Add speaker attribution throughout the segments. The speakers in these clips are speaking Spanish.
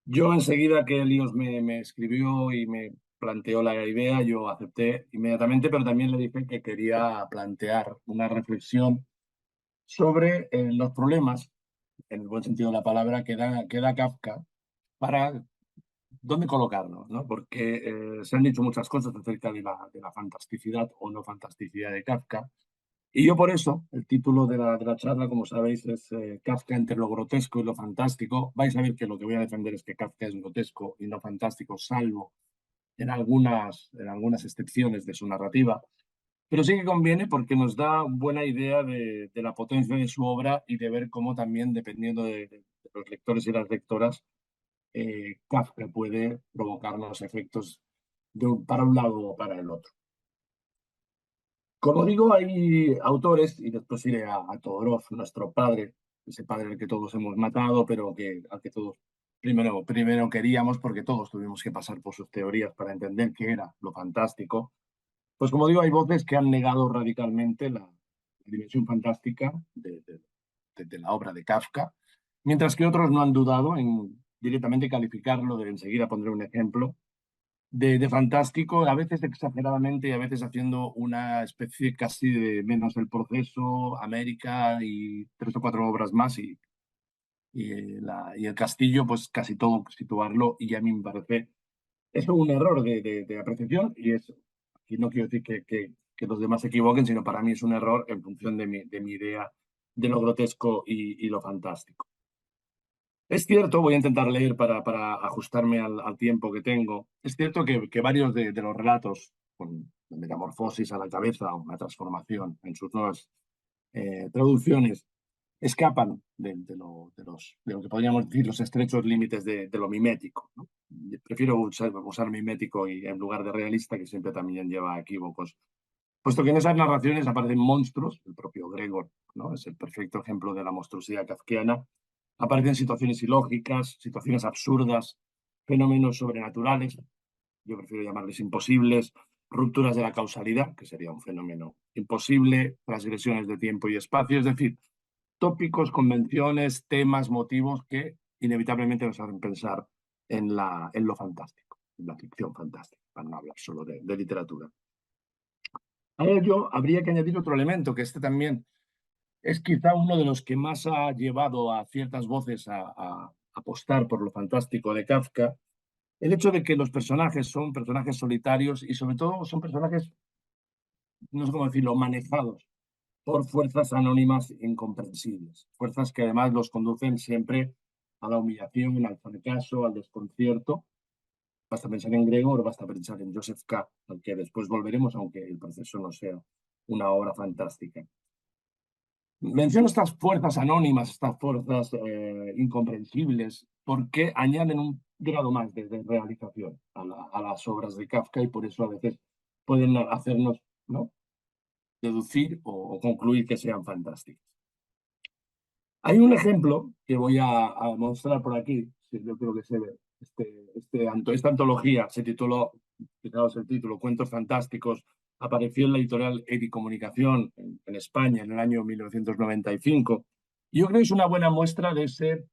Speaker 1: Yo enseguida que Elios me escribió y me planteó la idea, yo acepté inmediatamente, pero también le dije que quería plantear una reflexión sobre los problemas, en el buen sentido de la palabra, que da Kafka para dónde colocarnos, ¿no? Porque se han dicho muchas cosas acerca de la fantasticidad o no fantasticidad de Kafka. Y yo por eso, el título de la charla, como sabéis, es Kafka entre lo grotesco y lo fantástico. Vais a ver que lo que voy a defender es que Kafka es grotesco y no fantástico, salvo en algunas excepciones de su narrativa. Pero sí que conviene porque nos da buena idea de la potencia de su obra y de ver cómo también, dependiendo de los lectores y las lectoras, Kafka puede provocarnos efectos para un lado o para el otro. Como digo, hay autores, y después iré a Todorov, nuestro padre, ese padre al que todos hemos matado, pero al que todos primero queríamos, porque todos tuvimos que pasar por sus teorías para entender qué era lo fantástico. Pues como digo, hay voces que han negado radicalmente la dimensión fantástica de la obra de Kafka, mientras que otros no han dudado en directamente calificarlo, de enseguida pondré un ejemplo, de fantástico, a veces exageradamente y a veces haciendo una especie casi de menos el proceso, América y tres o cuatro obras más y el castillo, pues casi todo situarlo y a mí me parece eso un error de apreciación y eso. Aquí no quiero decir que los demás se equivoquen, sino para mí es un error en función de mi idea de lo grotesco y lo fantástico. Es cierto, voy a intentar leer para ajustarme al tiempo que tengo. Es cierto que varios de los relatos, con la metamorfosis a la cabeza, una transformación en sus nuevas traducciones, escapan de lo que podríamos decir los estrechos límites de lo mimético, ¿no? Prefiero usar mimético en lugar de realista, que siempre también lleva a equívocos. Puesto que en esas narraciones aparecen monstruos, el propio Gregor, ¿no? Es el perfecto ejemplo de la monstruosidad kafkiana. Aparecen situaciones ilógicas, situaciones absurdas, fenómenos sobrenaturales, yo prefiero llamarles imposibles, rupturas de la causalidad, que sería un fenómeno imposible, transgresiones de tiempo y espacio, es decir, tópicos, convenciones, temas, motivos que inevitablemente nos hacen pensar en lo fantástico, en la ficción fantástica, para no hablar solo de literatura. A ello habría que añadir otro elemento, que este también es quizá uno de los que más ha llevado a ciertas voces a apostar por lo fantástico de Kafka, el hecho de que los personajes son personajes solitarios y sobre todo son personajes, no sé cómo decirlo, manejados por fuerzas anónimas incomprensibles, fuerzas que además los conducen siempre a la humillación, al fracaso, al desconcierto. Basta pensar en Gregor, basta pensar en Joseph K., al que después volveremos, aunque el proceso no sea una obra fantástica. Menciono estas fuerzas anónimas, estas fuerzas incomprensibles, porque añaden un grado más de realización a las obras de Kafka y por eso a veces pueden hacernos, ¿no?, deducir o concluir que sean fantásticas. Hay un ejemplo que voy a mostrar por aquí, que yo creo que se ve. Esta antología se tituló, fijaos el título, Cuentos Fantásticos, apareció en la editorial Edicomunicación en España en el año 1995. Y yo creo que es una buena muestra de ese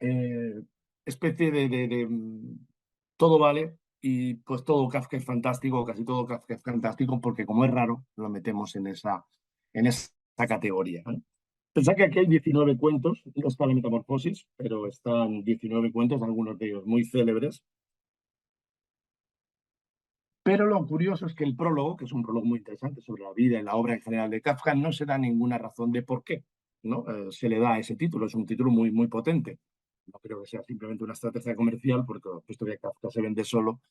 Speaker 1: eh, especie todo vale y pues todo Kafka es fantástico, casi todo Kafka es fantástico, porque como es raro, lo metemos en esa categoría, ¿no? Pensad que aquí hay 19 cuentos, no está la Metamorfosis, pero están 19 cuentos, algunos de ellos muy célebres. Pero lo curioso es que el prólogo, que es un prólogo muy interesante sobre la vida y la obra en general de Kafka, no se da ninguna razón de por qué, ¿no? Se le da ese título, es un título muy, muy potente. No creo que sea simplemente una estrategia comercial, porque puesto que Kafka se vende solo.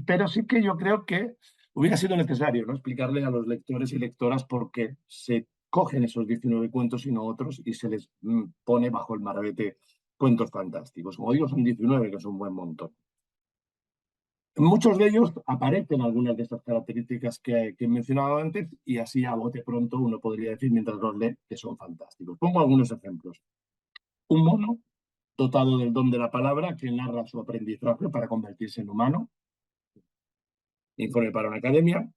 Speaker 1: Pero sí que yo creo que hubiera sido necesario, ¿no?, explicarle a los lectores y lectoras por qué se cogen esos 19 cuentos y no otros y se les pone bajo el marbete cuentos fantásticos. Como digo, son 19, que es un buen montón. En muchos de ellos aparecen algunas de estas características que he mencionado antes y así a bote pronto uno podría decir mientras los lee que son fantásticos. Pongo algunos ejemplos. Un mono dotado del don de la palabra que narra su aprendizaje para convertirse en humano. Informe para una academia.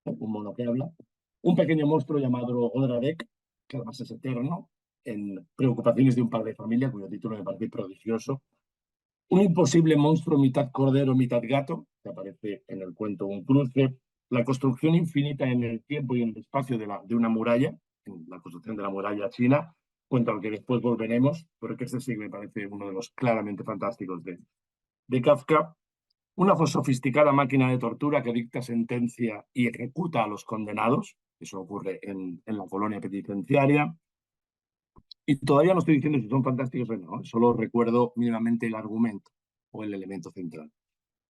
Speaker 1: Un mono que habla. Un pequeño monstruo llamado Odradek, que además es eterno. en Preocupaciones de un padre de familia, cuyo título me parece prodigioso. Un imposible monstruo mitad cordero, mitad gato, que aparece en el cuento Un cruce. La construcción infinita en el tiempo y en el espacio de una muralla, en la construcción de la muralla china, cuento al que después volveremos, porque este sí me parece uno de los claramente fantásticos de Kafka. Una sofisticada máquina de tortura que dicta sentencia y ejecuta a los condenados. Eso ocurre en la colonia penitenciaria. Y todavía no estoy diciendo si son fantásticos o no, solo recuerdo mínimamente el argumento o el elemento central.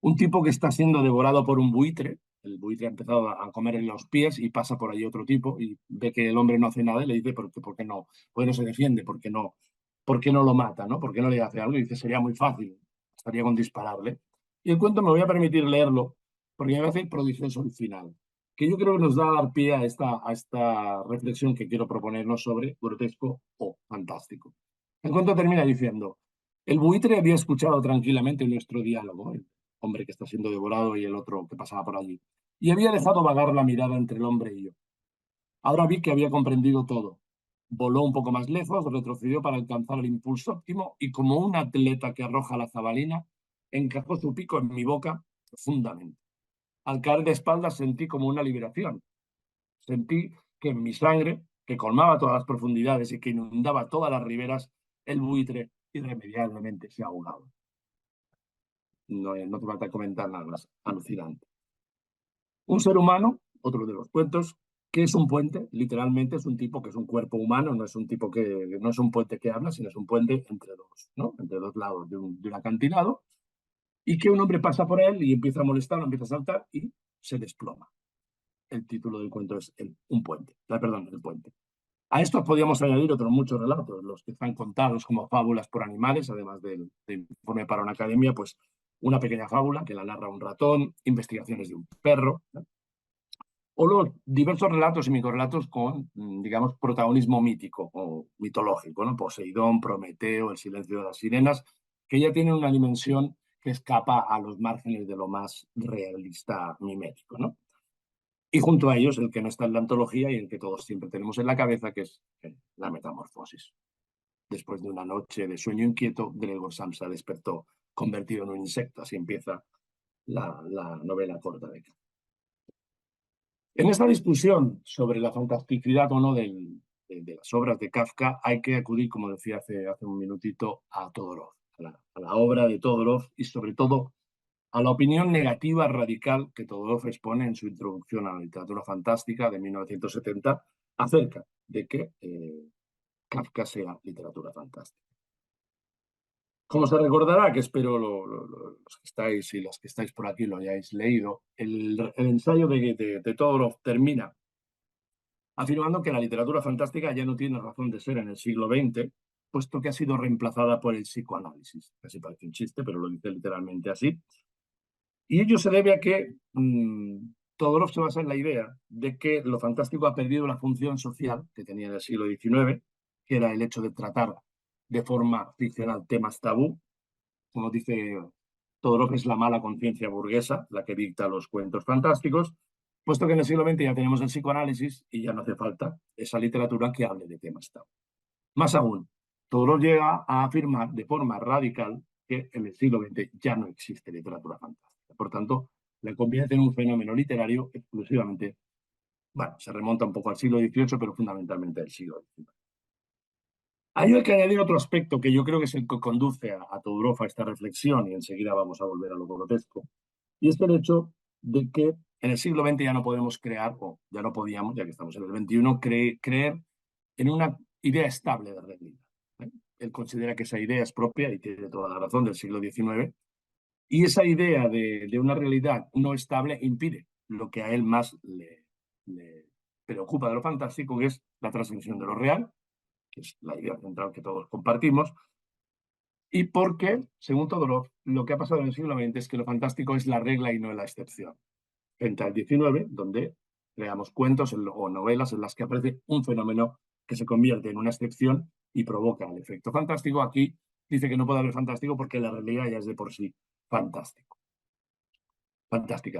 Speaker 1: Un tipo que está siendo devorado por un buitre, el buitre ha empezado a comer en los pies y pasa por allí otro tipo y ve que el hombre no hace nada y le dice, ¿por qué no? Pues no se defiende, por qué no lo mata? ¿No? ¿Por qué no le hace algo? Y dice, sería muy fácil, estaría con dispararle. Y el cuento me voy a permitir leerlo porque me parece prodigioso el final, que yo creo que nos da a dar pie a esta reflexión que quiero proponernos sobre grotesco o fantástico. El cuento termina diciendo, el buitre había escuchado tranquilamente nuestro diálogo, el hombre que está siendo devorado y el otro que pasaba por allí, y había dejado vagar la mirada entre el hombre y yo. Ahora vi que había comprendido todo. Voló un poco más lejos, retrocedió para alcanzar el impulso óptimo y como un atleta que arroja la jabalina, encajó su pico en mi boca profundamente. Al caer de espaldas sentí como una liberación. Sentí que en mi sangre, que colmaba todas las profundidades y que inundaba todas las riberas, el buitre irremediablemente se ahogaba. No te falta comentar nada más. Alucinante. Un ser humano, otro de los cuentos, que es un puente, literalmente es un tipo que es un cuerpo humano, no es un tipo que no es un puente que habla, sino es un puente entre dos, ¿no? Entre dos lados de un acantilado, y que un hombre pasa por él y empieza a molestarlo, empieza a saltar y se desploma. El título del cuento es Un puente, perdón, El puente. A estos podríamos añadir otros muchos relatos, los que están contados como fábulas por animales, además del informe para una academia, pues una pequeña fábula que la narra un ratón, investigaciones de un perro, ¿no? O los diversos relatos y microrelatos con, digamos, protagonismo mítico o mitológico, ¿no? Poseidón, Prometeo, El silencio de las sirenas, que ya tienen una dimensión que escapa a los márgenes de lo más realista mimético, ¿no? Y junto a ellos el que no está en la antología y el que todos siempre tenemos en la cabeza, que es la metamorfosis. Después de una noche de sueño inquieto, Gregor Samsa despertó convertido en un insecto. Así empieza la novela corta de Kafka. En esta discusión sobre la fantasticidad o no de las obras de Kafka, hay que acudir, como decía hace un minutito, a Todorov, a la obra de Todorov y sobre todo a la opinión negativa radical que Todorov expone en su introducción a la literatura fantástica de 1970 acerca de que Kafka sea literatura fantástica. Como se recordará, que espero los que estáis y las que estáis por aquí lo hayáis leído, el ensayo de Todorov termina afirmando que la literatura fantástica ya no tiene razón de ser en el siglo XX, puesto que ha sido reemplazada por el psicoanálisis. Casi parece un chiste, pero lo dice literalmente así. Y ello se debe a que Todorov se basa en la idea de que lo fantástico ha perdido la función social que tenía en el siglo XIX, que era el hecho de tratar de forma ficcional temas tabú. Como dice Todorov, es la mala conciencia burguesa la que dicta los cuentos fantásticos, puesto que en el siglo XX ya tenemos el psicoanálisis y ya no hace falta esa literatura que hable de temas tabú. Más aún, Todorov llega a afirmar de forma radical que en el siglo XX ya no existe literatura fantástica. Por tanto, la convierte en un fenómeno literario exclusivamente, bueno, se remonta un poco al siglo XVIII, pero fundamentalmente al siglo XIX. Hay que añadir otro aspecto que yo creo que es el que conduce a Todorov a esta reflexión, y enseguida vamos a volver a lo grotesco, y es el hecho de que en el siglo XX ya no podemos crear, o ya no podíamos, ya que estamos en el XXI, creer en una idea estable de realidad. Él considera que esa idea es propia, y tiene toda la razón, del siglo XIX, y esa idea de una realidad no estable impide lo que a él más le preocupa de lo fantástico, que es la transmisión de lo real, que es la idea central que todos compartimos, y porque, según Todorov, lo que ha pasado en el siglo XX es que lo fantástico es la regla y no la excepción. Frente al XIX, donde creamos cuentos o novelas en las que aparece un fenómeno que se convierte en una excepción y provoca el efecto fantástico, aquí dice que no puede haber fantástico porque la realidad ya es de por sí fantástica,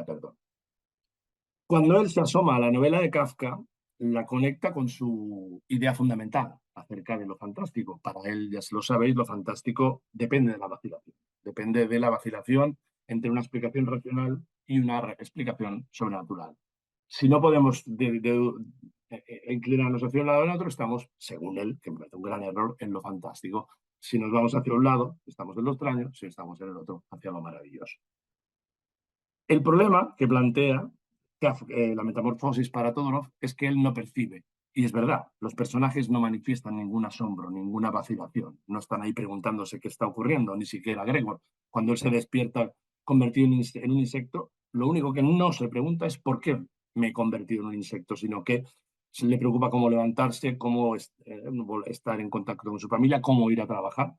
Speaker 1: perdón. Cuando él se asoma a la novela de Kafka, la conecta con su idea fundamental acerca de lo fantástico. Para él, ya se lo sabéis, lo fantástico depende de la vacilación. Depende de la vacilación entre una explicación racional y una explicación sobrenatural. Si no podemos inclinarnos hacia un lado o otro, estamos, según él, que me parece un gran error, en lo fantástico. Si nos vamos hacia un lado, estamos en lo extraño; si estamos en el otro, hacia lo maravilloso. El problema que plantea la metamorfosis para Todorov es que él no percibe. Y es verdad, los personajes no manifiestan ningún asombro, ninguna vacilación. No están ahí preguntándose qué está ocurriendo, ni siquiera Gregor. Cuando él se despierta convertido en un insecto, lo único que no se pregunta es por qué me he convertido en un insecto, sino que se le preocupa cómo levantarse, cómo estar en contacto con su familia, cómo ir a trabajar.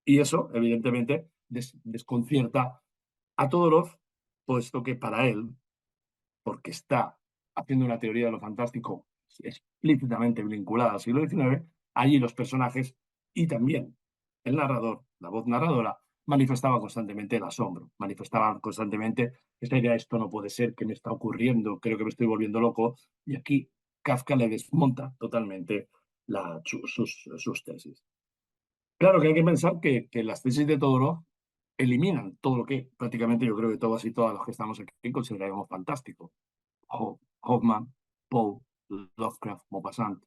Speaker 1: Y eso, evidentemente, desconcierta a Todorov, puesto que para él, porque está haciendo una teoría de lo fantástico explícitamente vinculada al siglo XIX, allí los personajes y también el narrador, la voz narradora, manifestaba constantemente el asombro, manifestaba constantemente esta idea: esto no puede ser, ¿qué me está ocurriendo? Creo que me estoy volviendo loco. Y aquí Kafka le desmonta totalmente sus tesis. Claro que hay que pensar que las tesis de Todorov eliminan todo lo que prácticamente yo creo que todos y todas los que estamos aquí consideramos fantástico. Hoffman, Poe, Lovecraft, Maupassant.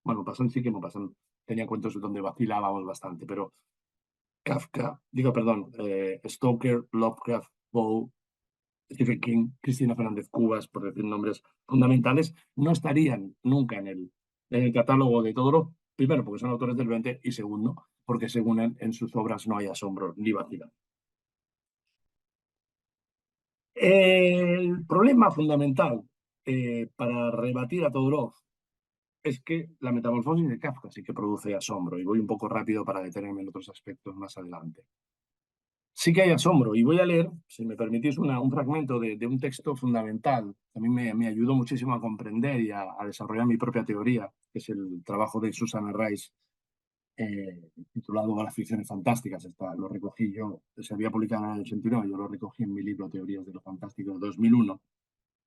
Speaker 1: Bueno, Maupassant sí que Maupassant tenía cuentos donde vacilábamos bastante, pero Kafka, digo, perdón, Stoker, Lovecraft, Poe, Stephen King, Cristina Fernández Cubas, por decir nombres fundamentales, no estarían nunca en el catálogo de Todorov. Primero, porque son autores del 20, y segundo, porque según él, en sus obras no hay asombro ni vacilación. El problema fundamental para rebatir a Todorov es que la metamorfosis de Kafka sí que produce asombro, y voy un poco rápido para detenerme en otros aspectos más adelante. Sí que hay asombro, y voy a leer, si me permitís, un fragmento de un texto fundamental que a mí me ayudó muchísimo a comprender y a desarrollar mi propia teoría, que es el trabajo de Susanna Rice, titulado Las ficciones fantásticas. Lo recogí yo, se había publicado en el 89, yo lo recogí en mi libro Teorías de lo Fantástico de 2001,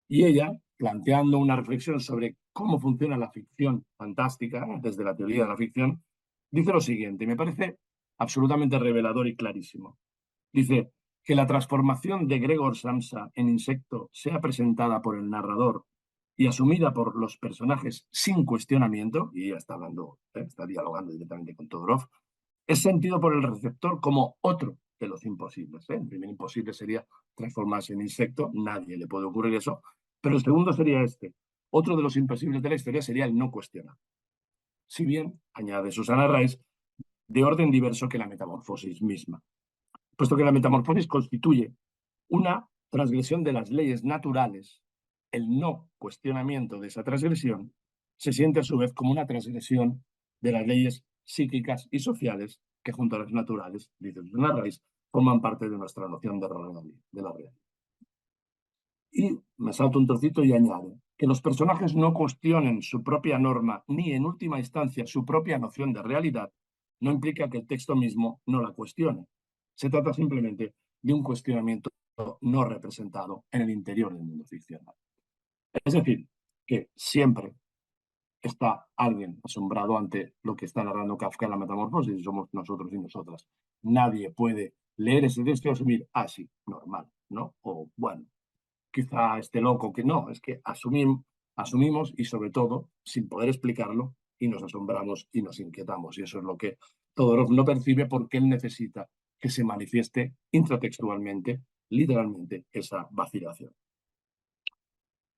Speaker 1: y ella, planteando una reflexión sobre cómo funciona la ficción fantástica, desde la teoría de la ficción, dice lo siguiente, y me parece absolutamente revelador y clarísimo. Dice que la transformación de Gregor Samsa en insecto sea presentada por el narrador y asumida por los personajes sin cuestionamiento, y ella está hablando, está dialogando directamente con Todorov, es sentido por el receptor como otro de los imposibles. El primer imposible sería transformarse en insecto, nadie le puede ocurrir eso, pero el segundo sería este. Otro de los imposibles de la historia sería el no cuestionar. Si bien, añade Susana Rice, de orden diverso que la metamorfosis misma, puesto que la metamorfosis constituye una transgresión de las leyes naturales. El no cuestionamiento de esa transgresión se siente a su vez como una transgresión de las leyes psíquicas y sociales que, junto a las naturales, dice Susana Rice, forman parte de nuestra noción de la realidad. Y me salto un trocito y añade que los personajes no cuestionen su propia norma ni, en última instancia, su propia noción de realidad, no implica que el texto mismo no la cuestione. Se trata simplemente de un cuestionamiento no representado en el interior del mundo ficcional. Es decir, que siempre está alguien asombrado ante lo que está narrando Kafka en la Metamorfosis, y somos nosotros y nosotras. Nadie puede leer ese texto y asumir, sí, normal, ¿no? O bueno, quizá esté loco, que no, es que asumimos, y sobre todo sin poder explicarlo, y nos asombramos y nos inquietamos. Y eso es lo que Todorov no percibe, porque él necesita que se manifieste intratextualmente, literalmente, esa vacilación.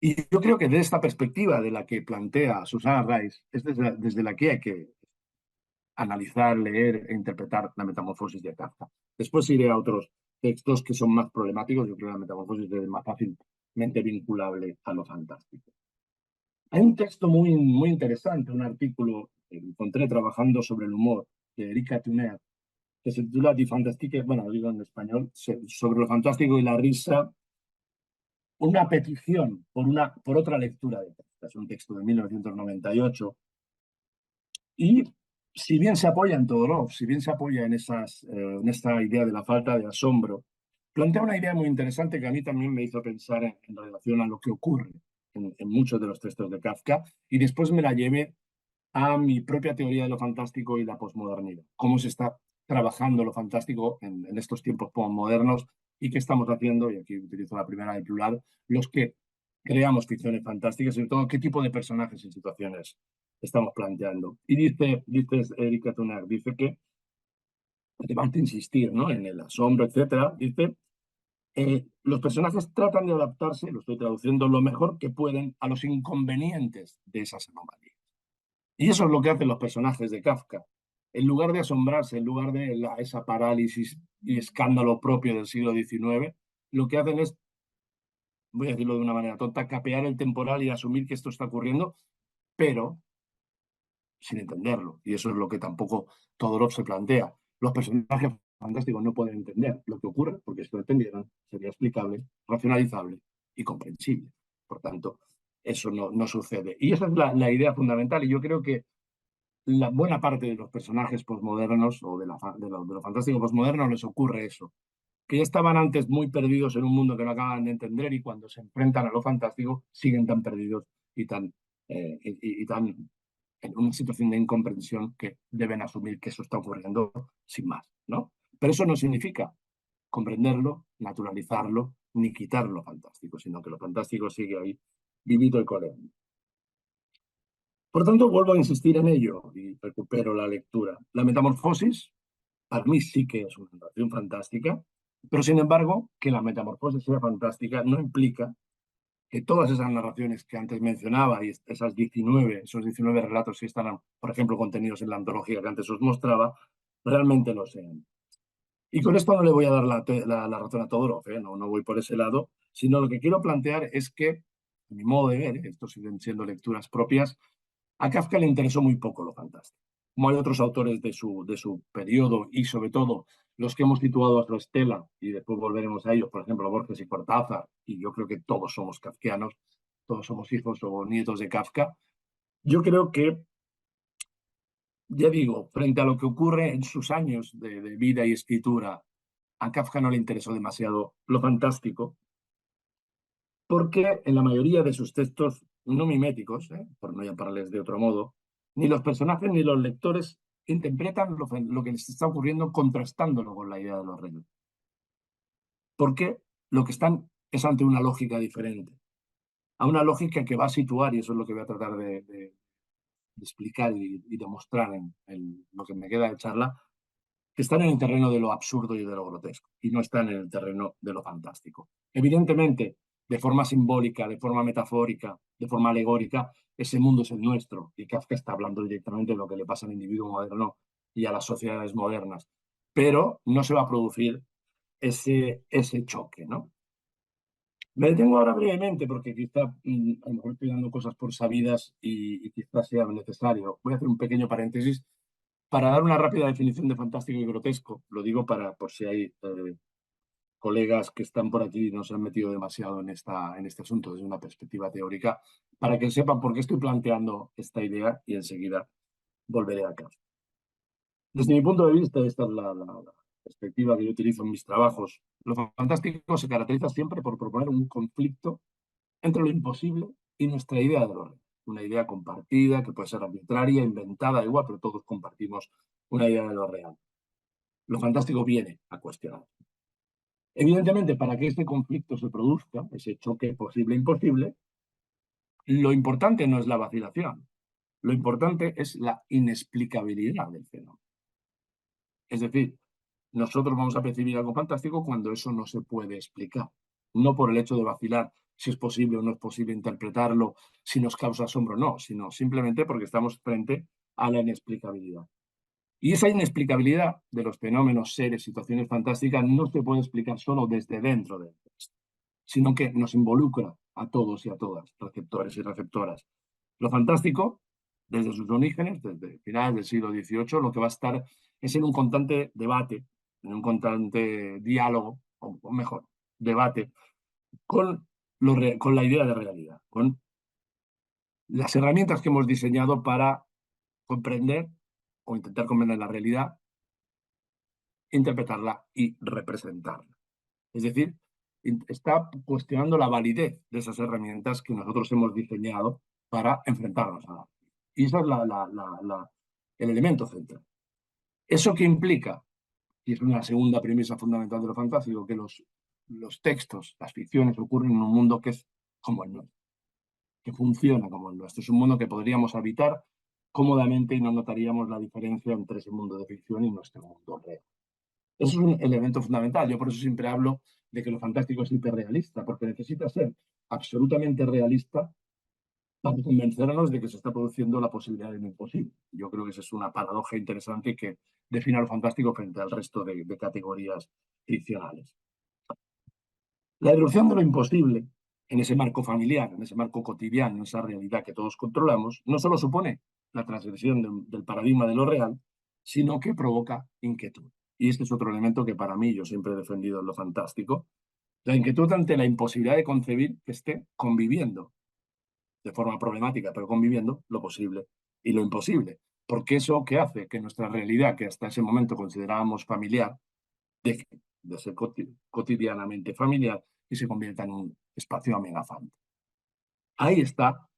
Speaker 1: Y yo creo que de esta perspectiva de la que plantea Susana Rice, es desde la que hay que analizar, leer e interpretar la Metamorfosis de Kafka. Después iré a otros textos que son más problemáticos. Yo creo que la Metamorfosis es más fácilmente vinculable a lo fantástico. Hay un texto muy interesante, un artículo que encontré trabajando sobre el humor, de Erika Tuner, que se titula Die Fantastique, bueno, lo digo en español, sobre lo fantástico y la risa, una petición por otra lectura de texto. Es un texto de 1998. Y si bien se apoya en Todorov, si bien se apoya en esta idea de la falta de asombro, plantea una idea muy interesante que a mí también me hizo pensar en relación a lo que ocurre en muchos de los textos de Kafka y después me la llevé a mi propia teoría de lo fantástico y la posmodernidad. Cómo se está trabajando lo fantástico en estos tiempos posmodernos y qué estamos haciendo, y aquí utilizo la primera del plural, los que creamos ficciones fantásticas y sobre todo qué tipo de personajes y situaciones estamos planteando. Y dice Erika Tuner, dice que, te va a insistir, ¿no?, en el asombro, etcétera, dice los personajes tratan de adaptarse, lo estoy traduciendo, lo mejor que pueden a los inconvenientes de esas anomalías. Y eso es lo que hacen los personajes de Kafka. En lugar de asombrarse, en lugar de esa parálisis y escándalo propio del siglo XIX, lo que hacen es, voy a decirlo de una manera tonta, capear el temporal y asumir que esto está ocurriendo, pero sin entenderlo. Y eso es lo que tampoco Todorov se plantea. Los personajes fantásticos no pueden entender lo que ocurre, porque si lo entendieran sería explicable, racionalizable y comprensible. Por tanto, eso no sucede. Y esa es la idea fundamental. Y yo creo que la buena parte de los personajes posmodernos o de lo fantástico posmoderno les ocurre eso, que ya estaban antes muy perdidos en un mundo que no acaban de entender y cuando se enfrentan a lo fantástico siguen tan perdidos y tan en una situación de incomprensión que deben asumir que eso está ocurriendo sin más, ¿no? Pero eso no significa comprenderlo, naturalizarlo, ni quitar lo fantástico, sino que lo fantástico sigue ahí, vivido y coleando. Por tanto, vuelvo a insistir en ello y recupero la lectura. La metamorfosis, para mí sí que es una narración fantástica, pero sin embargo, que la metamorfosis sea fantástica no implica que todas esas narraciones que antes mencionaba y esos 19 relatos que están, por ejemplo, contenidos en la antología que antes os mostraba, realmente lo sean. Y con esto no le voy a dar la razón a Todorov, no voy por ese lado, sino lo que quiero plantear es que, a mi modo de ver, esto siguen siendo lecturas propias, a Kafka le interesó muy poco lo fantástico. Como hay otros autores de su periodo y sobre todo los que hemos situado a su estela, y después volveremos a ellos, por ejemplo, Borges y Cortázar, y yo creo que todos somos kafkianos, todos somos hijos o nietos de Kafka. Yo creo que, ya digo, frente a lo que ocurre en sus años de vida y escritura, a Kafka no le interesó demasiado lo fantástico, porque en la mayoría de sus textos no miméticos, por no llamarles de otro modo, ni los personajes ni los lectores interpretan lo que les está ocurriendo contrastándolo con la idea de los reyes. Porque lo que están es ante una lógica diferente, a una lógica que va a situar, y eso es lo que voy a tratar de explicar y demostrar en lo que me queda de charla, que están en el terreno de lo absurdo y de lo grotesco, y no están en el terreno de lo fantástico. Evidentemente, de forma simbólica, de forma metafórica, de forma alegórica, ese mundo es el nuestro, y Kafka está hablando directamente de lo que le pasa al individuo moderno y a las sociedades modernas. Pero no se va a producir ese choque, ¿no? Me detengo ahora brevemente porque quizá a lo mejor estoy dando cosas por sabidas y quizás sea necesario. Voy a hacer un pequeño paréntesis para dar una rápida definición de fantástico y grotesco. Lo digo por si hay colegas que están por aquí y no se han metido demasiado en este asunto desde una perspectiva teórica, para que sepan por qué estoy planteando esta idea y enseguida volveré acá. Desde mi punto de vista, esta es la perspectiva que yo utilizo en mis trabajos. Lo fantástico se caracteriza siempre por proponer un conflicto entre lo imposible y nuestra idea de lo real. Una idea compartida, que puede ser arbitraria, inventada, igual, pero todos compartimos una idea de lo real. Lo fantástico viene a cuestionar. Evidentemente, para que este conflicto se produzca, ese choque posible-imposible, lo importante no es la vacilación, lo importante es la inexplicabilidad del fenómeno. Es decir, nosotros vamos a percibir algo fantástico cuando eso no se puede explicar, no por el hecho de vacilar si es posible o no es posible interpretarlo, si nos causa asombro o no, sino simplemente porque estamos frente a la inexplicabilidad. Y esa inexplicabilidad de los fenómenos, seres, situaciones fantásticas no se puede explicar solo desde dentro del texto, sino que nos involucra a todos y a todas, receptores y receptoras. Lo fantástico, desde sus orígenes, desde finales del siglo XVIII, lo que va a estar es en un constante debate, en un constante diálogo, o mejor, debate, con la idea de realidad, con las herramientas que hemos diseñado para comprender o intentar comprender la realidad, interpretarla y representarla. Es decir, está cuestionando la validez de esas herramientas que nosotros hemos diseñado para enfrentarnos a la. Y ese es el elemento central. ¿Eso qué implica? Y es una segunda premisa fundamental de lo fantástico, que los textos, las ficciones ocurren en un mundo que es como el nuestro, que funciona como el nuestro. Es un mundo que podríamos habitar cómodamente y no notaríamos la diferencia entre ese mundo de ficción y nuestro mundo real. Eso es un elemento fundamental. Yo por eso siempre hablo de que lo fantástico es hiperrealista, porque necesita ser absolutamente realista para convencernos de que se está produciendo la posibilidad de lo imposible. Yo creo que esa es una paradoja interesante que define a lo fantástico frente al resto de categorías ficcionales. La irrupción de lo imposible en ese marco familiar, en ese marco cotidiano, en esa realidad que todos controlamos, no solo supone la transgresión del paradigma de lo real, sino que provoca inquietud. Y este es otro elemento que para mí yo siempre he defendido en lo fantástico, la inquietud ante la imposibilidad de concebir que esté conviviendo de forma problemática, pero conviviendo lo posible y lo imposible. Porque eso que hace que nuestra realidad, que hasta ese momento considerábamos familiar, deje de ser cotidianamente familiar y se convierta en un espacio amenazante. Ahí está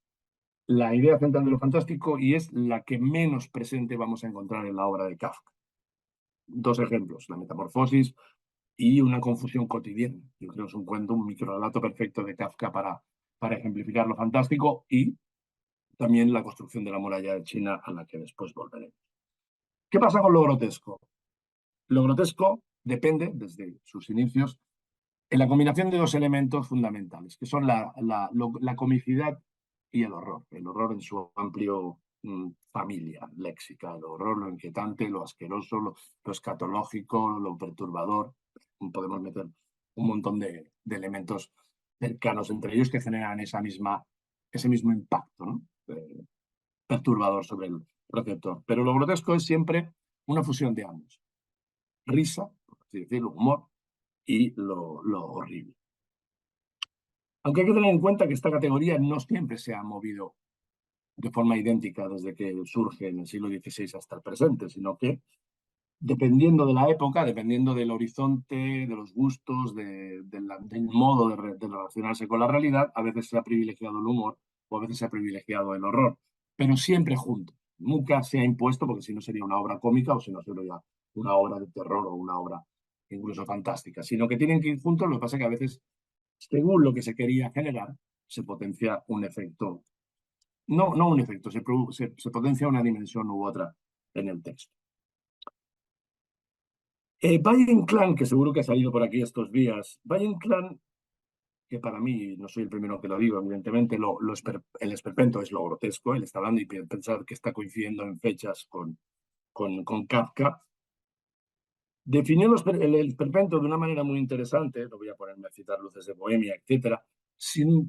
Speaker 1: la idea central de lo fantástico y es la que menos presente vamos a encontrar en la obra de Kafka. Dos ejemplos, la metamorfosis y una confusión cotidiana. Yo creo que es un cuento, un microrelato perfecto de Kafka para ejemplificar lo fantástico y también la construcción de la muralla de China a la que después volveremos. ¿Qué pasa con lo grotesco? Lo grotesco depende, desde sus inicios, en la combinación de dos elementos fundamentales, que son la comicidad y el horror. El horror en su amplio familia léxica, el horror, lo inquietante, lo asqueroso, lo escatológico, lo perturbador. Podemos meter un montón de elementos cercanos entre ellos que generan ese mismo impacto, ¿no? Perturbador sobre el receptor. Pero lo grotesco es siempre una fusión de ambos. Risa, por así decirlo, humor y lo horrible. Aunque hay que tener en cuenta que esta categoría no siempre se ha movido de forma idéntica desde que surge en el siglo XVI hasta el presente, sino que dependiendo de la época, dependiendo del horizonte, de los gustos, del modo de relacionarse con la realidad, a veces se ha privilegiado el humor o a veces se ha privilegiado el horror, pero siempre juntos. Nunca se ha impuesto, porque si no sería una obra cómica o si no sería una obra de terror o una obra incluso fantástica, sino que tienen que ir juntos. Lo que pasa es que a veces, según lo que se quería generar, se potencia un efecto, no un efecto, se potencia una dimensión u otra en el texto. Valle Inclán, que seguro que ha salido por aquí estos días, Valle Inclán, que para mí, no soy el primero que lo digo, evidentemente, el esperpento es lo grotesco, él está hablando y pensar que está coincidiendo en fechas con Kafka. Definió el esperpento de una manera muy interesante, no voy a ponerme a citar Luces de Bohemia, etcétera,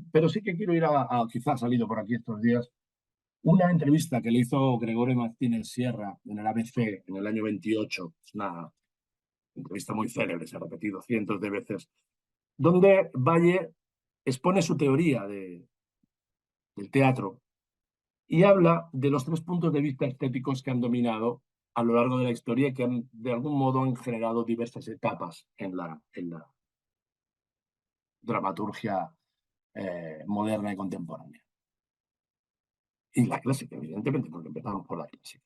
Speaker 1: pero sí que quiero ir quizás ha salido por aquí estos días, una entrevista que le hizo Gregorio Martínez Sierra en el ABC en el año 28, es una entrevista muy célebre, se ha repetido cientos de veces, donde Valle expone su teoría del teatro y habla de los tres puntos de vista estéticos que han dominado a lo largo de la historia y que de algún modo han generado diversas etapas en la dramaturgia moderna y contemporánea. Y la clásica, evidentemente, porque empezamos por la clásica.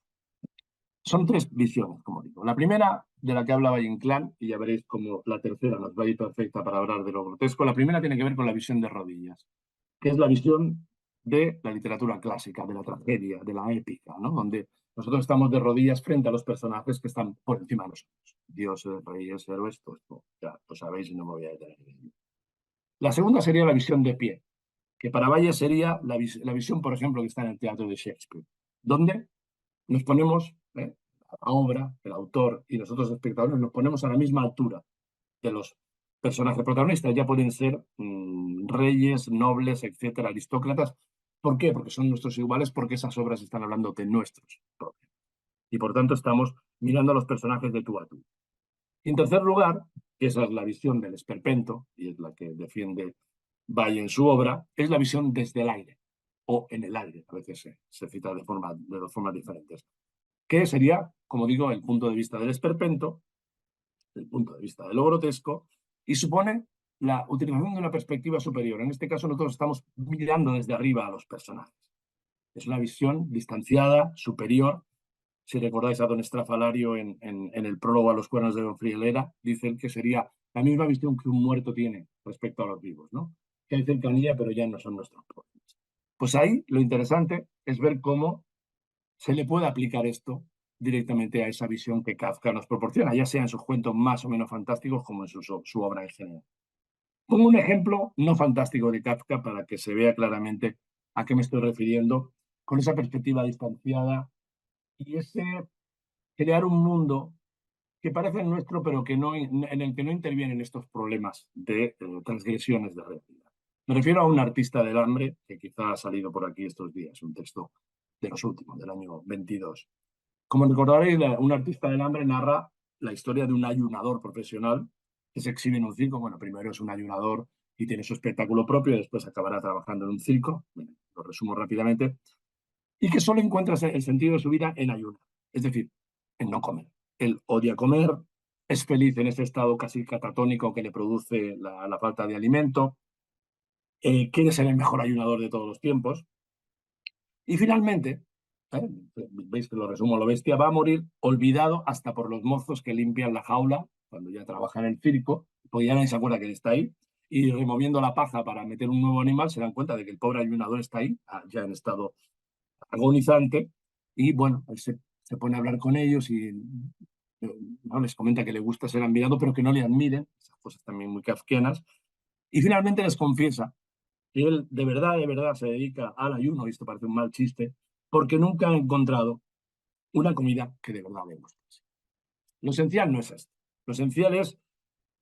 Speaker 1: Son tres visiones, como digo. La primera, de la que habla Valle Inclán, y ya veréis cómo la tercera nos va a ir perfecta para hablar de lo grotesco. La primera tiene que ver con la visión de Rodillas, que es la visión de la literatura clásica, de la tragedia, de la épica, ¿no? Donde nosotros estamos de rodillas frente a los personajes que están por encima de nosotros. Dioses, reyes, héroes, todo esto ya lo sabéis y no me voy a detener en ello. La segunda sería la visión de pie, que para Valle sería la visión, por ejemplo, que está en el teatro de Shakespeare, donde nos ponemos, la obra, el autor y nosotros espectadores nos ponemos a la misma altura de los personajes protagonistas. Ya pueden ser reyes, nobles, etcétera, aristócratas. ¿Por qué? Porque son nuestros iguales, porque esas obras están hablando de nuestros propios. Y por tanto estamos mirando a los personajes de tú a tú. Y en tercer lugar, que esa es la visión del esperpento, y es la que defiende Valle en su obra, es la visión desde el aire, o en el aire, a veces se cita de dos formas diferentes, que sería, como digo, el punto de vista del esperpento, el punto de vista de lo grotesco, y supone la utilización de una perspectiva superior. En este caso, nosotros estamos mirando desde arriba a los personajes. Es una visión distanciada, superior. Si recordáis a don Estrafalario en el prólogo a los cuernos de don Friolera, dicen que sería la misma visión que un muerto tiene respecto a los vivos, ¿no? Que hay cercanía, pero ya no son nuestros propios. Pues ahí lo interesante es ver cómo se le puede aplicar esto directamente a esa visión que Kafka nos proporciona, ya sea en sus cuentos más o menos fantásticos como en su obra en general. Pongo un ejemplo no fantástico de Kafka para que se vea claramente a qué me estoy refiriendo con esa perspectiva distanciada y ese crear un mundo que parece el nuestro, pero que no, en el que no intervienen estos problemas de transgresiones de realidad. Me refiero a un artista del hambre que quizá ha salido por aquí estos días, un texto de los últimos, del año 22. Como recordaréis, un artista del hambre narra la historia de un ayunador profesional que se exhibe en un circo. Bueno, primero es un ayunador y tiene su espectáculo propio, y después acabará trabajando en un circo. Bueno, lo resumo rápidamente. Y que solo encuentra el sentido de su vida en ayunar, es decir, en no comer. Él odia comer, es feliz en ese estado casi catatónico que le produce la falta de alimento, quiere ser el mejor ayunador de todos los tiempos, y finalmente, ¿eh? Veis que lo resumo a lo bestia, va a morir olvidado hasta por los mozos que limpian la jaula cuando ya trabaja en el circo, pues ya nadie se acuerda que él está ahí, y removiendo la paja para meter un nuevo animal se dan cuenta de que el pobre ayunador está ahí, ya en estado agonizante, y bueno, él se pone a hablar con ellos y no, les comenta que le gusta ser admirado, pero que no le admiren, esas cosas también muy kafkianas, y finalmente les confiesa que él de verdad se dedica al ayuno, y esto parece un mal chiste, porque nunca ha encontrado una comida que de verdad le guste. Lo esencial no es esto. Lo esencial es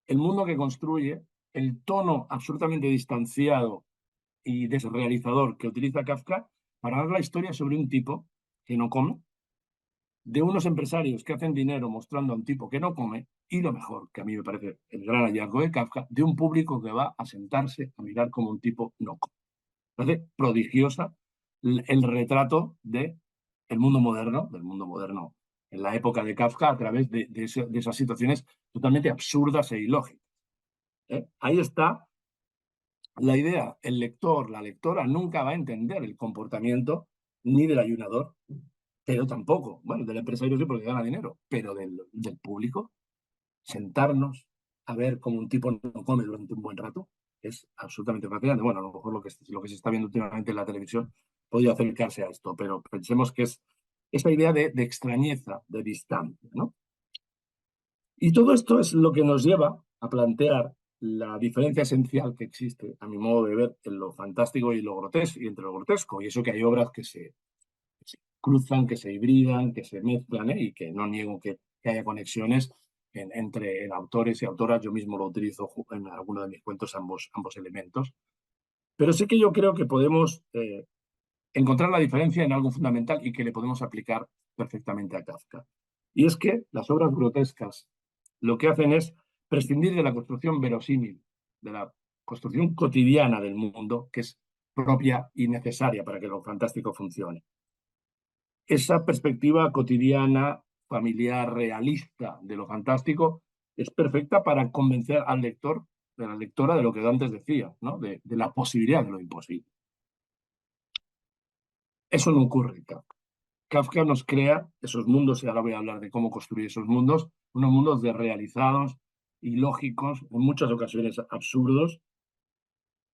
Speaker 1: el mundo que construye, el tono absolutamente distanciado y desrealizador que utiliza Kafka para dar la historia sobre un tipo que no come, de unos empresarios que hacen dinero mostrando a un tipo que no come, y lo mejor, que a mí me parece el gran hallazgo de Kafka, de un público que va a sentarse a mirar como un tipo no come. Parece prodigiosa el retrato de el mundo moderno, del mundo moderno en la época de Kafka, a través de esas situaciones totalmente absurdas e ilógicas. Ahí está la idea. El lector, la lectora, nunca va a entender el comportamiento ni del ayunador, pero tampoco, bueno, del empresario sí porque gana dinero, pero del público, sentarnos a ver cómo un tipo no come durante un buen rato es absolutamente fascinante. Bueno, a lo mejor lo que se está viendo últimamente en la televisión podría acercarse a esto, pero pensemos que es esta idea de extrañeza, de distancia, ¿no? Y todo esto es lo que nos lleva a plantear la diferencia esencial que existe, a mi modo de ver, en lo fantástico y lo grotesco, y entre lo grotesco, y eso que hay obras que se cruzan, que se hibridan, que se mezclan, ¿eh? Y que no niego que haya conexiones entre autores y autoras. Yo mismo lo utilizo en alguno de mis cuentos, ambos elementos. Pero sí que yo creo que podemos encontrar la diferencia en algo fundamental y que le podemos aplicar perfectamente a Kafka. Y es que las obras grotescas lo que hacen es prescindir de la construcción verosímil, de la construcción cotidiana del mundo, que es propia y necesaria para que lo fantástico funcione. Esa perspectiva cotidiana, familiar, realista de lo fantástico es perfecta para convencer al lector, de la lectora, de lo que antes decía, ¿no? de la posibilidad de lo imposible. Eso no ocurre en Kafka. Kafka nos crea esos mundos, y ahora voy a hablar de cómo construir esos mundos, unos mundos desrealizados, ilógicos, en muchas ocasiones absurdos,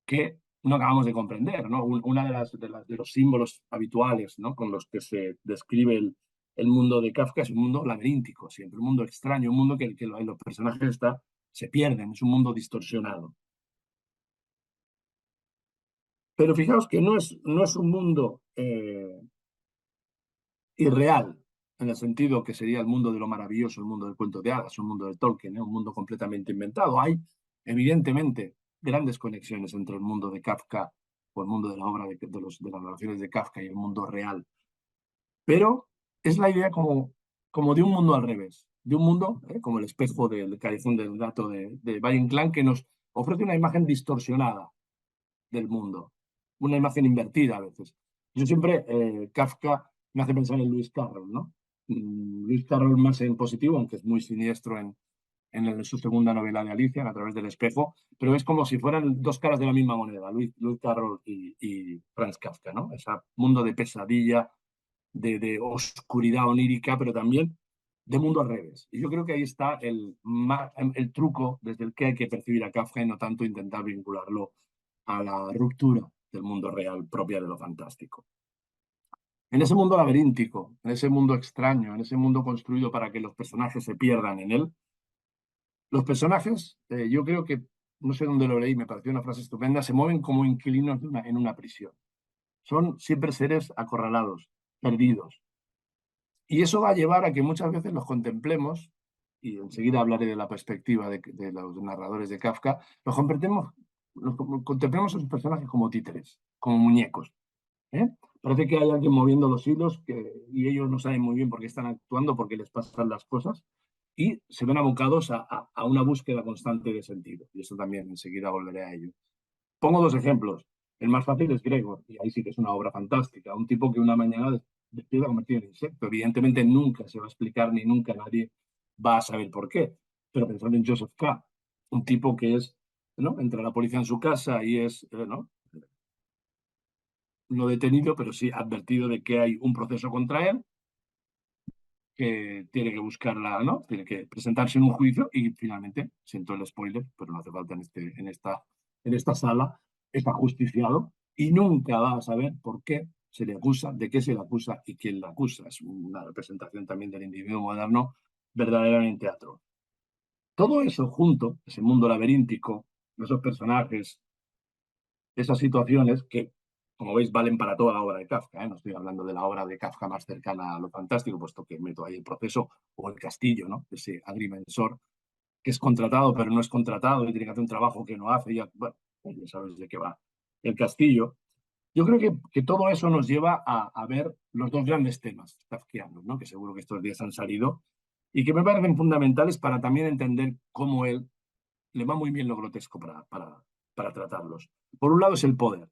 Speaker 1: que no acabamos de comprender, ¿no? Una de los símbolos habituales, ¿no? Con los que se describe el mundo de Kafka es un mundo laberíntico, siempre un mundo extraño, un mundo que los personajes se pierden, es un mundo distorsionado. Pero fijaos que no es un mundo irreal, en el sentido que sería el mundo de lo maravilloso, el mundo del cuento de hadas, un mundo de Tolkien, un mundo completamente inventado. Hay, evidentemente, grandes conexiones entre el mundo de Kafka o el mundo de la obra de las narraciones de Kafka y el mundo real. Pero es la idea como de un mundo al revés, de un mundo como el espejo del Callejón del Gato de Valle Inclán, que nos ofrece una imagen distorsionada del mundo, una imagen invertida a veces. Yo siempre, Kafka me hace pensar en Lewis Carroll, ¿no? Lewis Carroll más en positivo, aunque es muy siniestro su segunda novela de Alicia, A través del espejo, pero es como si fueran dos caras de la misma moneda, Lewis Carroll y Franz Kafka, ¿no? Ese mundo de pesadilla, de oscuridad onírica, pero también de mundo al revés. Y yo creo que ahí está el truco desde el que hay que percibir a Kafka y no tanto intentar vincularlo a la ruptura del mundo real propia de lo fantástico. En ese mundo laberíntico, en ese mundo extraño, en ese mundo construido para que los personajes se pierdan en él, los personajes, yo creo que, no sé dónde lo leí, me pareció una frase estupenda, se mueven como inquilinos en una prisión. Son siempre seres acorralados, perdidos. Y eso va a llevar a que muchas veces los contemplemos, y enseguida hablaré de la perspectiva de los narradores de Kafka, los contemplemos a sus personajes como títeres, como muñecos. ¿Eh? Parece que hay alguien moviendo los hilos y ellos no saben muy bien por qué están actuando, por qué les pasan las cosas y se ven abocados a una búsqueda constante de sentido. Y eso también enseguida volveré a ello. Pongo dos ejemplos. El más fácil es Gregor, y ahí sí que es una obra fantástica. Un tipo que una mañana decide convertido en insecto. Evidentemente nunca se va a explicar ni nunca nadie va a saber por qué. Pero pensando en Joseph K., un tipo que es, ¿no? Entra la policía en su casa y es, ¿no? No detenido, pero sí advertido de que hay un proceso contra él, que tiene que buscarla, ¿no? Tiene que presentarse en un juicio y finalmente, siento el spoiler, pero no hace falta en esta sala, está justiciado y nunca va a saber por qué se le acusa, de qué se le acusa y quién le acusa. Es una representación también del individuo moderno verdaderamente atroz. Todo eso junto, ese mundo laberíntico, esos personajes, esas situaciones que, como veis, valen para toda la obra de Kafka, ¿eh? No estoy hablando de la obra de Kafka más cercana a lo fantástico, puesto que meto ahí el proceso o el castillo, ¿no? Ese agrimensor que es contratado pero no es contratado y tiene que hacer un trabajo que no hace. Ya, bueno, ya sabes de qué va el castillo. Yo creo que todo eso nos lleva a ver los dos grandes temas kafkianos, ¿no? Que seguro que estos días han salido y que me parecen fundamentales para también entender cómo él le va muy bien lo grotesco para tratarlos. Por un lado es el poder.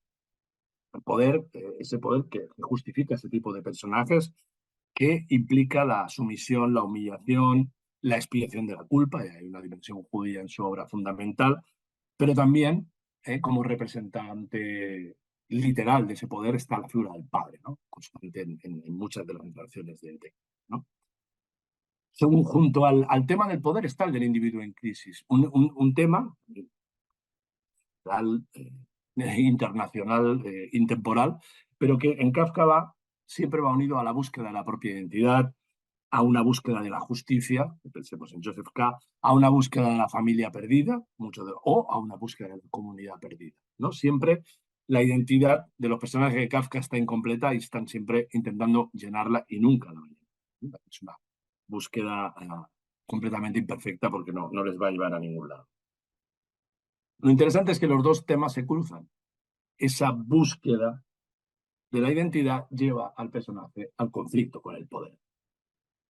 Speaker 1: El poder, ese poder que justifica ese tipo de personajes, que implica la sumisión, la humillación, la expiación de la culpa, y hay una dimensión judía en su obra fundamental, pero también como representante literal de ese poder está la figura del padre, ¿no? Constante en muchas de las narraciones del texto, ¿no? Según junto al tema del poder está el del individuo en crisis, un tema internacional, intemporal, pero que en Kafka siempre va unido a la búsqueda de la propia identidad, a una búsqueda de la justicia, pensemos en Joseph K., a una búsqueda de la familia perdida, o a una búsqueda de la comunidad perdida, ¿no? Siempre la identidad de los personajes de Kafka está incompleta y están siempre intentando llenarla y nunca la llenan. Es una búsqueda completamente imperfecta porque no les va a llevar a ningún lado. Lo interesante es que los dos temas se cruzan. Esa búsqueda de la identidad lleva al personaje al conflicto con el poder.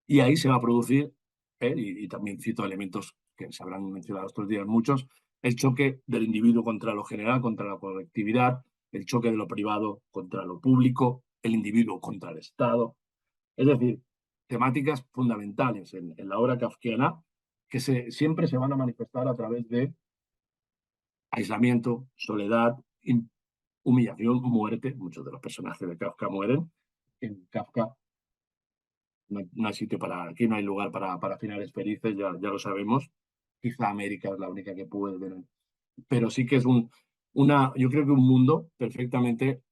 Speaker 1: Y ahí se va a producir, y también cito elementos que se habrán mencionado estos días muchos, el choque del individuo contra lo general, contra la colectividad, el choque de lo privado contra lo público, el individuo contra el Estado. Es decir, temáticas fundamentales en la obra kafkiana que siempre se van a manifestar a través de aislamiento, soledad, humillación, muerte. Muchos de los personajes de Kafka mueren. En Kafka no hay sitio aquí no hay lugar para finales felices, ya lo sabemos. Quizá América es la única que puede tener. Pero sí que es yo creo que un mundo perfectamente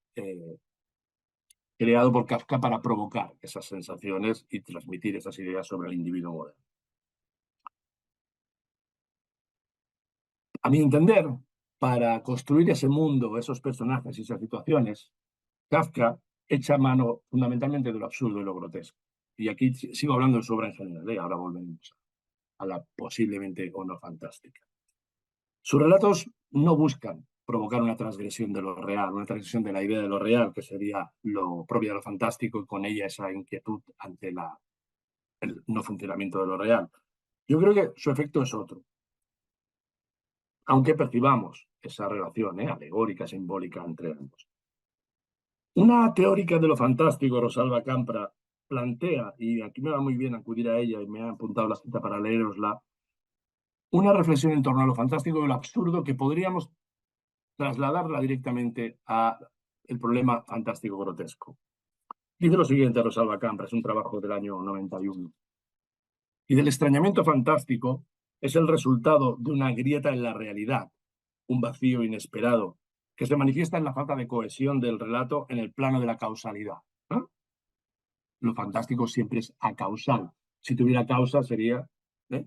Speaker 1: creado por Kafka para provocar esas sensaciones y transmitir esas ideas sobre el individuo moderno. A mi entender, para construir ese mundo, esos personajes y esas situaciones, Kafka echa mano fundamentalmente de lo absurdo y lo grotesco. Y aquí sigo hablando de su obra en general, ahora volvemos a la posiblemente o no fantástica. Sus relatos no buscan provocar una transgresión de lo real, una transgresión de la idea de lo real, que sería lo propio de lo fantástico, y con ella esa inquietud ante el no funcionamiento de lo real. Yo creo que su efecto es otro. Aunque percibamos esa relación alegórica, simbólica entre ambos. Una teórica de lo fantástico, Rosalba Campra, plantea, y aquí me va muy bien acudir a ella y me ha apuntado la cita para leerosla, una reflexión en torno a lo fantástico y lo absurdo que podríamos trasladarla directamente a el problema fantástico grotesco. Dice lo siguiente Rosalba Campra, es un trabajo del año 91. Y del extrañamiento fantástico es el resultado de una grieta en la realidad, un vacío inesperado, que se manifiesta en la falta de cohesión del relato en el plano de la causalidad. ¿No? Lo fantástico siempre es acausal. Si tuviera causa sería,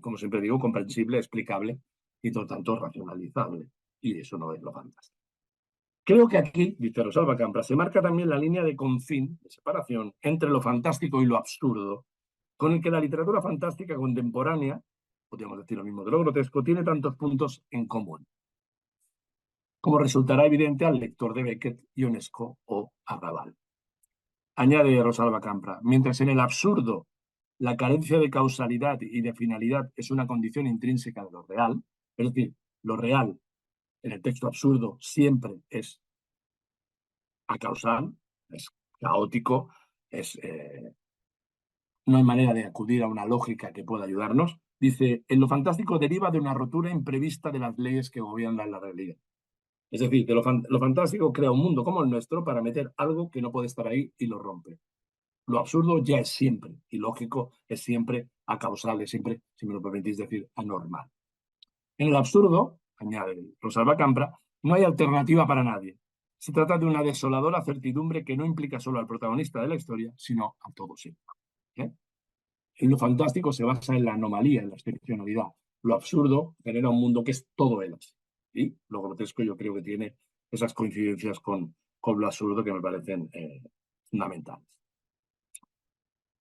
Speaker 1: como siempre digo, comprensible, explicable y por tanto racionalizable. Y eso no es lo fantástico. Creo que aquí, dice Rosalba Campra, se marca también la línea de confín, de separación, entre lo fantástico y lo absurdo, con el que la literatura fantástica contemporánea, podríamos decir lo mismo de lo grotesco, tiene tantos puntos en común, como resultará evidente al lector de Beckett, Ionesco o Arrabal. Añade Rosalba Campra, mientras en el absurdo la carencia de causalidad y de finalidad es una condición intrínseca de lo real, es decir, lo real en el texto absurdo siempre es acausal, es caótico, no hay manera de acudir a una lógica que pueda ayudarnos. Dice, en lo fantástico deriva de una rotura imprevista de las leyes que gobiernan la realidad. Es decir, que lo fantástico crea un mundo como el nuestro para meter algo que no puede estar ahí y lo rompe. Lo absurdo ya es siempre ilógico, es siempre acausal, es siempre, si me lo permitís decir, anormal. En el absurdo, añade Rosalba Campra, no hay alternativa para nadie. Se trata de una desoladora certidumbre que no implica solo al protagonista de la historia, sino a todos ellos. ¿Eh? En lo fantástico se basa en la anomalía, en la excepcionalidad. Lo absurdo genera un mundo que es todo él. Y lo grotesco yo creo que tiene esas coincidencias con lo absurdo que me parecen fundamentales.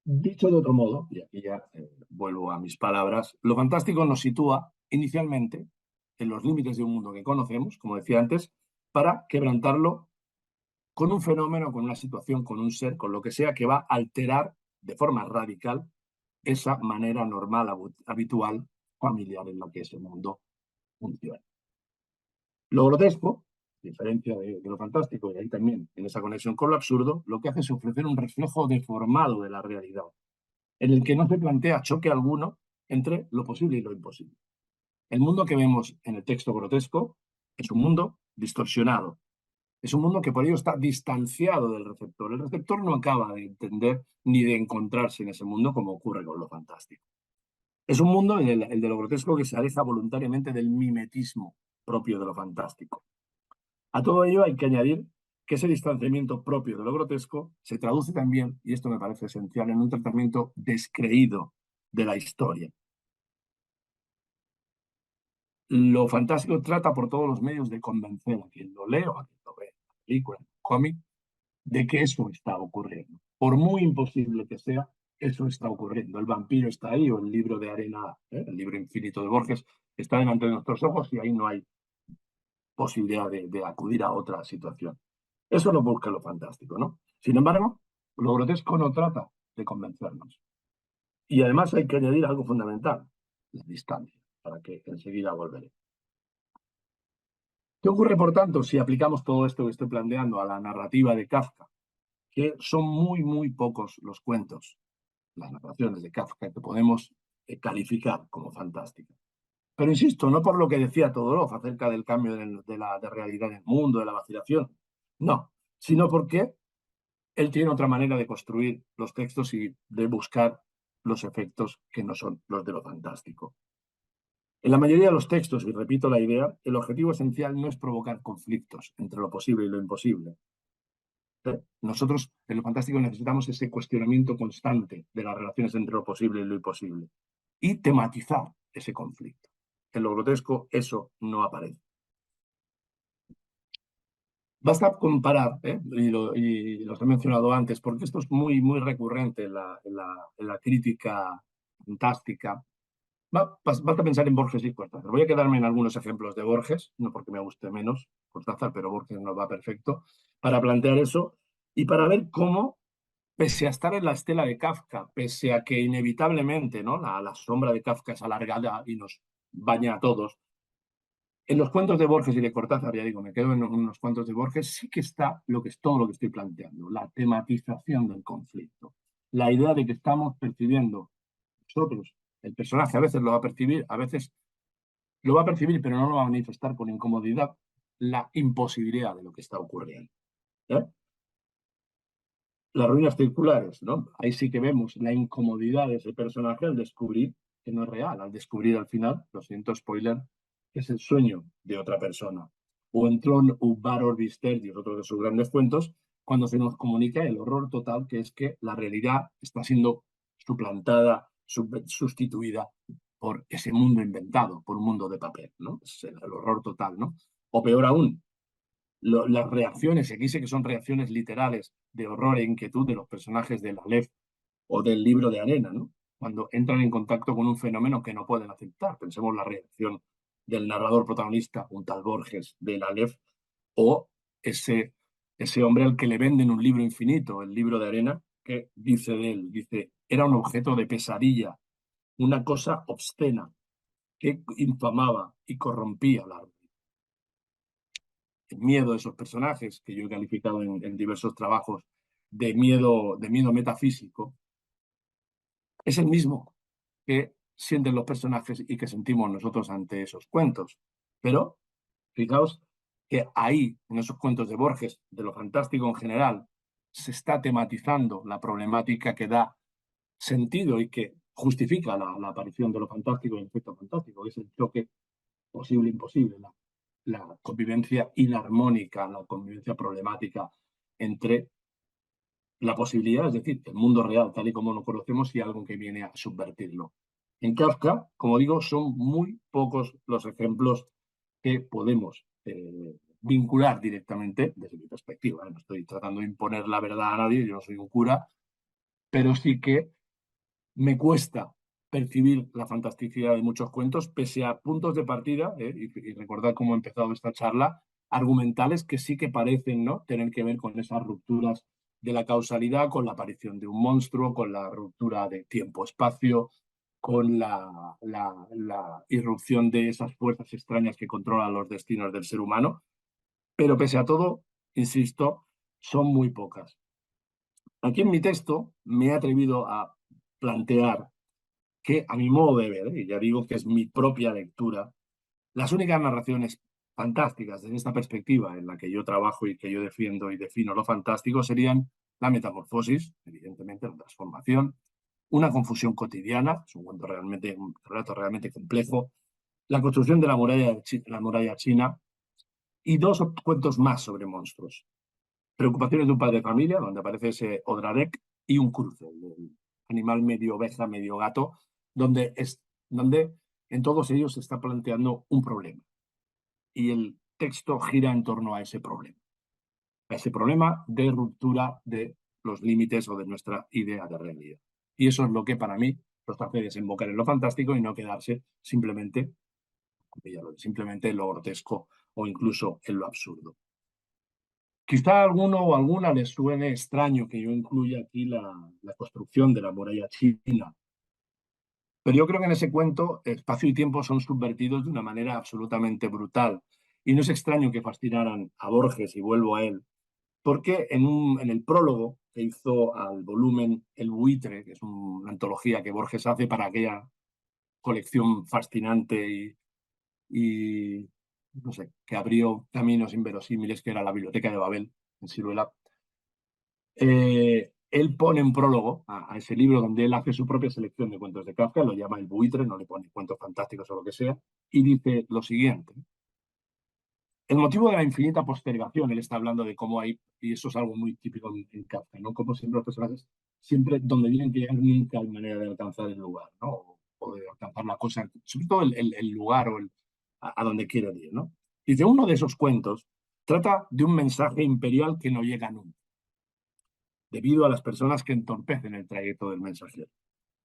Speaker 1: Dicho de otro modo, y aquí ya vuelvo a mis palabras, lo fantástico nos sitúa inicialmente en los límites de un mundo que conocemos, como decía antes, para quebrantarlo con un fenómeno, con una situación, con un ser, con lo que sea que va a alterar de forma radical esa manera normal, habitual, familiar en la que ese mundo funciona. Lo grotesco, a diferencia de lo fantástico, y ahí también en esa conexión con lo absurdo, lo que hace es ofrecer un reflejo deformado de la realidad, en el que no se plantea choque alguno entre lo posible y lo imposible. El mundo que vemos en el texto grotesco es un mundo distorsionado, es un mundo que por ello está distanciado del receptor. El receptor no acaba de entender ni de encontrarse en ese mundo como ocurre con lo fantástico. Es un mundo, el de lo grotesco, que se aleja voluntariamente del mimetismo propio de lo fantástico. A todo ello hay que añadir que ese distanciamiento propio de lo grotesco se traduce también, y esto me parece esencial, en un tratamiento descreído de la historia. Lo fantástico trata por todos los medios de convencer a quien lo lee o a quien lo ve en la película, en el cómic, de que eso está ocurriendo. Por muy imposible que sea, eso está ocurriendo. El vampiro está ahí, o el libro de arena, el libro infinito de Borges, está delante de nuestros ojos y ahí no hay posibilidad de acudir a otra situación. Eso no busca lo fantástico, ¿no? Sin embargo, lo grotesco no trata de convencernos. Y además hay que añadir algo fundamental, la distancia, para que enseguida volveré. ¿Qué ocurre, por tanto, si aplicamos todo esto que estoy planteando a la narrativa de Kafka? Que son muy, muy pocos los cuentos, las narraciones de Kafka que podemos calificar como fantásticas. Pero insisto, no por lo que decía Todorov acerca del cambio de realidad del mundo, de la vacilación, no, sino porque él tiene otra manera de construir los textos y de buscar los efectos que no son los de lo fantástico. En la mayoría de los textos, y repito la idea, el objetivo esencial no es provocar conflictos entre lo posible y lo imposible. Nosotros, en lo fantástico, necesitamos ese cuestionamiento constante de las relaciones entre lo posible y lo imposible y tematizar ese conflicto. En lo grotesco eso no aparece. Basta comparar, y los he mencionado antes, porque esto es muy, muy recurrente en la crítica fantástica. Basta pensar en Borges y Cortázar. Voy a quedarme en algunos ejemplos de Borges, no porque me guste menos Cortázar, pero Borges nos va perfecto, para plantear eso y para ver cómo, pese a estar en la estela de Kafka, pese a que inevitablemente, ¿no?, la sombra de Kafka es alargada y nos baña a todos, en los cuentos de Borges y de Cortázar, ya digo, me quedo en unos cuentos de Borges, sí que está todo lo que estoy planteando, la tematización del conflicto, la idea de que estamos percibiendo nosotros, el personaje a veces lo va a percibir, a veces lo va a percibir, pero no lo va a manifestar con incomodidad, la imposibilidad de lo que está ocurriendo. ¿Eh? Las ruinas circulares, ¿no? Ahí sí que vemos la incomodidad de ese personaje al descubrir que no es real, al descubrir al final, lo siento, spoiler, que es el sueño de otra persona. O en Tron u Baror Visterius, otro de sus grandes cuentos, cuando se nos comunica el horror total, que es que la realidad está siendo suplantada, sustituida por ese mundo inventado, por un mundo de papel, ¿no? Es el horror total, ¿no? O peor aún, las reacciones, y aquí sé que son reacciones literales de horror e inquietud de los personajes del Aleph o del libro de arena, ¿no? Cuando entran en contacto con un fenómeno que no pueden aceptar. Pensemos la reacción del narrador protagonista, un tal Borges del Aleph, o ese, ese hombre al que le venden un libro infinito, el libro de arena, que dice de él, dice, era un objeto de pesadilla, una cosa obscena que infamaba y corrompía la el miedo de esos personajes, que yo he calificado en diversos trabajos de miedo metafísico, es el mismo que sienten los personajes y que sentimos nosotros ante esos cuentos. Pero fijaos que ahí, en esos cuentos de Borges, de lo fantástico en general, se está tematizando la problemática que da sentido y que justifica la aparición de lo fantástico y el efecto fantástico, que es el choque posible-imposible, la convivencia inarmónica, la convivencia problemática entre la posibilidad, es decir, el mundo real tal y como lo conocemos y algo que viene a subvertirlo. En Kafka, como digo, son muy pocos los ejemplos que podemos vincular directamente desde mi perspectiva. No estoy tratando de imponer la verdad a nadie, yo no soy un cura, pero sí que me cuesta percibir la fantasticidad de muchos cuentos, pese a puntos de partida, y recordar cómo he empezado esta charla, argumentales que sí que parecen, ¿no?, tener que ver con esas rupturas de la causalidad, con la aparición de un monstruo, con la ruptura de tiempo-espacio, con la irrupción de esas fuerzas extrañas que controlan los destinos del ser humano. Pero pese a todo, insisto, son muy pocas. Aquí en mi texto me he atrevido a plantear que a mi modo de ver, y ya digo que es mi propia lectura, las únicas narraciones fantásticas desde esta perspectiva en la que yo trabajo y que yo defiendo y defino lo fantástico serían la metamorfosis, evidentemente la transformación, una confusión cotidiana, es un cuento realmente, un relato realmente complejo, la construcción de la muralla china y dos cuentos más sobre monstruos. Preocupaciones de un padre de familia, donde aparece ese Odradek, y un cruce, el animal medio oveja, medio gato, donde en todos ellos se está planteando un problema. Y el texto gira en torno a ese problema de ruptura de los límites o de nuestra idea de realidad. Y eso es lo que para mí nos hace desembocar en lo fantástico y no quedarse simplemente en lo grotesco o incluso en lo absurdo. Quizá a alguno o alguna les suene extraño que yo incluya aquí la construcción de la muralla china, pero yo creo que en ese cuento espacio y tiempo son subvertidos de una manera absolutamente brutal. Y no es extraño que fascinaran a Borges, y vuelvo a él, porque en el prólogo que hizo al volumen El Buitre, que es una antología que Borges hace para aquella colección fascinante y no sé, que abrió caminos inverosímiles, que era la Biblioteca de Babel, en Siruela. Él pone un prólogo a ese libro donde él hace su propia selección de cuentos de Kafka, lo llama El Buitre, no le pone cuentos fantásticos o lo que sea, y dice lo siguiente. El motivo de la infinita postergación, él está hablando de cómo hay, y eso es algo muy típico en Kafka, ¿no? Como siempre los personajes, siempre donde tienen que llegar nunca hay manera de alcanzar el lugar, ¿no? O de alcanzar la cosa, sobre todo el lugar o a donde quieren ir, ¿no? Dice, uno de esos cuentos trata de un mensaje imperial que no llega nunca, debido a las personas que entorpecen el trayecto del mensajero.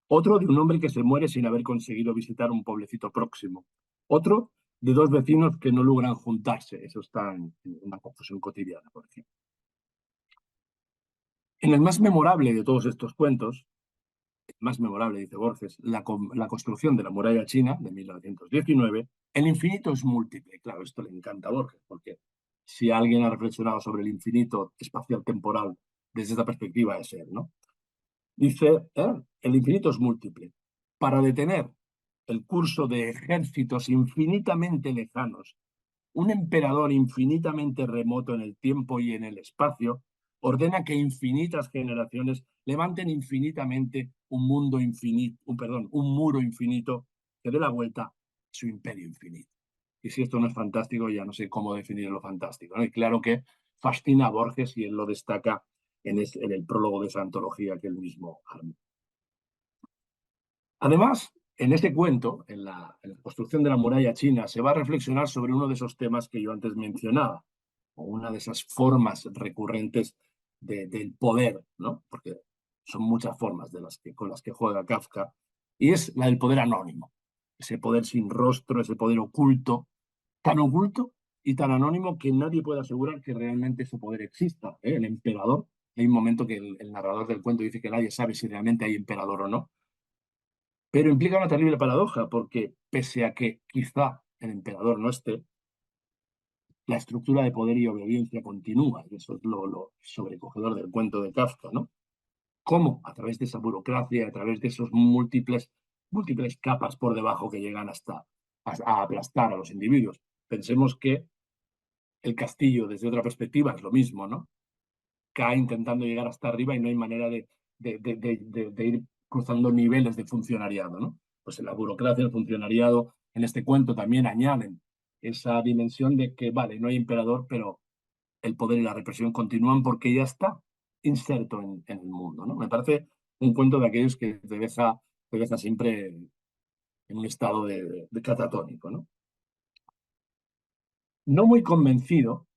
Speaker 1: Otro de un hombre que se muere sin haber conseguido visitar un pueblecito próximo. Otro de dos vecinos que no logran juntarse. Eso está en una confusión cotidiana, por ejemplo. En el más memorable de todos estos cuentos, el más memorable, dice Borges, la construcción de la muralla china de 1919, el infinito es múltiple. Claro, esto le encanta a Borges, porque si alguien ha reflexionado sobre el infinito espacial-temporal desde esta perspectiva es él, ¿no? Dice, el infinito es múltiple. Para detener el curso de ejércitos infinitamente lejanos, un emperador infinitamente remoto en el tiempo y en el espacio, ordena que infinitas generaciones levanten infinitamente un mundo infinito, un muro infinito que dé la vuelta a su imperio infinito. Y si esto no es fantástico, ya no sé cómo definir lo fantástico, ¿no? Y claro que fascina a Borges y él lo destaca en el prólogo de esa antología que él mismo armó. Además, en este cuento, en la construcción de la muralla china, se va a reflexionar sobre uno de esos temas que yo antes mencionaba, o una de esas formas recurrentes del poder, ¿no? Porque son muchas formas con las que juega Kafka, y es la del poder anónimo, ese poder sin rostro, ese poder oculto y tan anónimo que nadie puede asegurar que realmente ese poder exista, ¿eh? El emperador, hay un momento que el narrador del cuento dice que nadie sabe si realmente hay emperador o no, pero implica una terrible paradoja, porque pese a que quizá el emperador no esté, la estructura de poder y obediencia continúa, y eso es lo sobrecogedor del cuento de Kafka, ¿no? Cómo a través de esa burocracia, a través de esos múltiples capas por debajo que llegan a aplastar a los individuos. Pensemos que el castillo, desde otra perspectiva, es lo mismo, ¿no? Cae intentando llegar hasta arriba y no hay manera de ir cruzando niveles de funcionariado, ¿no? Pues en la burocracia, el funcionariado, en este cuento también añaden esa dimensión de que, vale, no hay emperador, pero el poder y la represión continúan porque ya está inserto en el mundo, ¿no? Me parece un cuento de aquellos que te deja siempre en un estado de catatónico, ¿no? No muy convencido,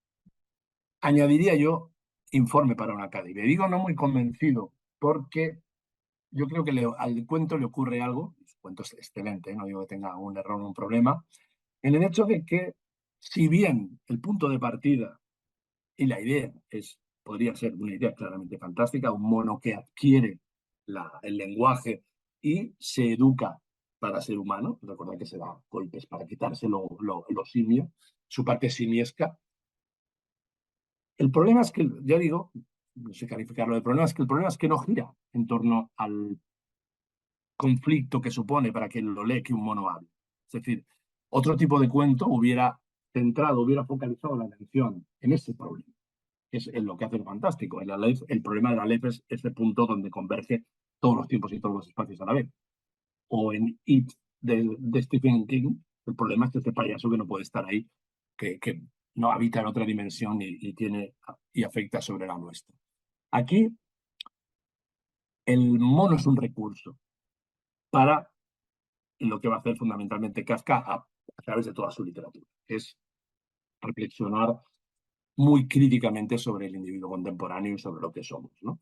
Speaker 1: añadiría yo informe para una academia. Digo no muy convencido porque yo creo que al cuento le ocurre algo, el cuento es excelente, no digo que tenga un error o un problema, en el hecho de que si bien el punto de partida y la idea podría ser una idea claramente fantástica, un mono que adquiere el lenguaje y se educa para ser humano, recordad que se da golpes para quitarse lo simio, su parte simiesca. El problema es que, ya digo, no sé calificarlo, el problema es que no gira en torno al conflicto que supone para quien lo lee que un mono hable. Es decir, otro tipo de cuento hubiera focalizado la atención en ese problema, que es en lo que hace lo fantástico. En la ley, el problema de la ley es ese punto donde converge todos los tiempos y todos los espacios a la vez. O en It de Stephen King, el problema es que este payaso que no puede estar ahí, que no habita en otra dimensión y afecta sobre la nuestra. Aquí el mono es un recurso para lo que va a hacer fundamentalmente Kafka a través de toda su literatura. Es reflexionar muy críticamente sobre el individuo contemporáneo y sobre lo que somos, ¿no?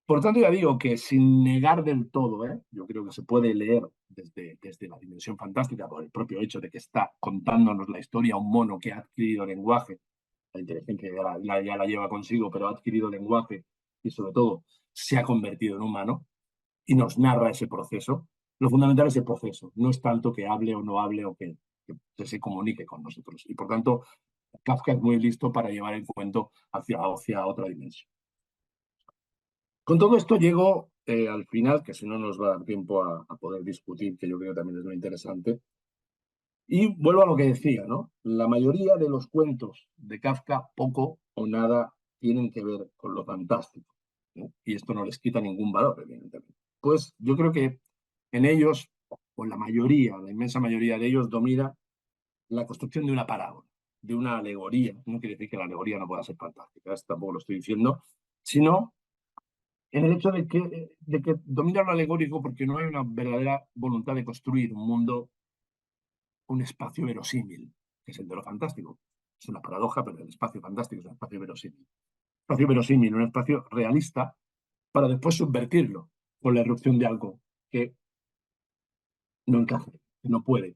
Speaker 1: Por tanto, ya digo que sin negar del todo, yo creo que se puede leer desde la dimensión fantástica por el propio hecho de que está contándonos la historia un mono que ha adquirido lenguaje, la inteligencia ya la lleva consigo, pero ha adquirido lenguaje y sobre todo se ha convertido en humano y nos narra ese proceso. Lo fundamental es el proceso, no es tanto que hable o no hable o que se comunique con nosotros. Y por tanto, Kafka es muy listo para llevar el cuento hacia otra dimensión. Con todo esto llego al final, que si no nos va a dar tiempo a poder discutir, que yo creo que también es muy interesante. Y vuelvo a lo que decía, ¿no? La mayoría de los cuentos de Kafka poco o nada tienen que ver con lo fantástico, ¿no? Y esto no les quita ningún valor, evidentemente. Pues yo creo que en ellos, o la mayoría, la inmensa mayoría de ellos, domina la construcción de una parábola, de una alegoría. No quiere decir que la alegoría no pueda ser fantástica, esto tampoco lo estoy diciendo, sino en el hecho de que domina lo alegórico porque no hay una verdadera voluntad de construir un mundo, un espacio verosímil, que es el de lo fantástico. Es una paradoja, pero el espacio fantástico es un espacio verosímil. Un espacio verosímil, un espacio realista, para después subvertirlo con la irrupción de algo que no encaje, que no puede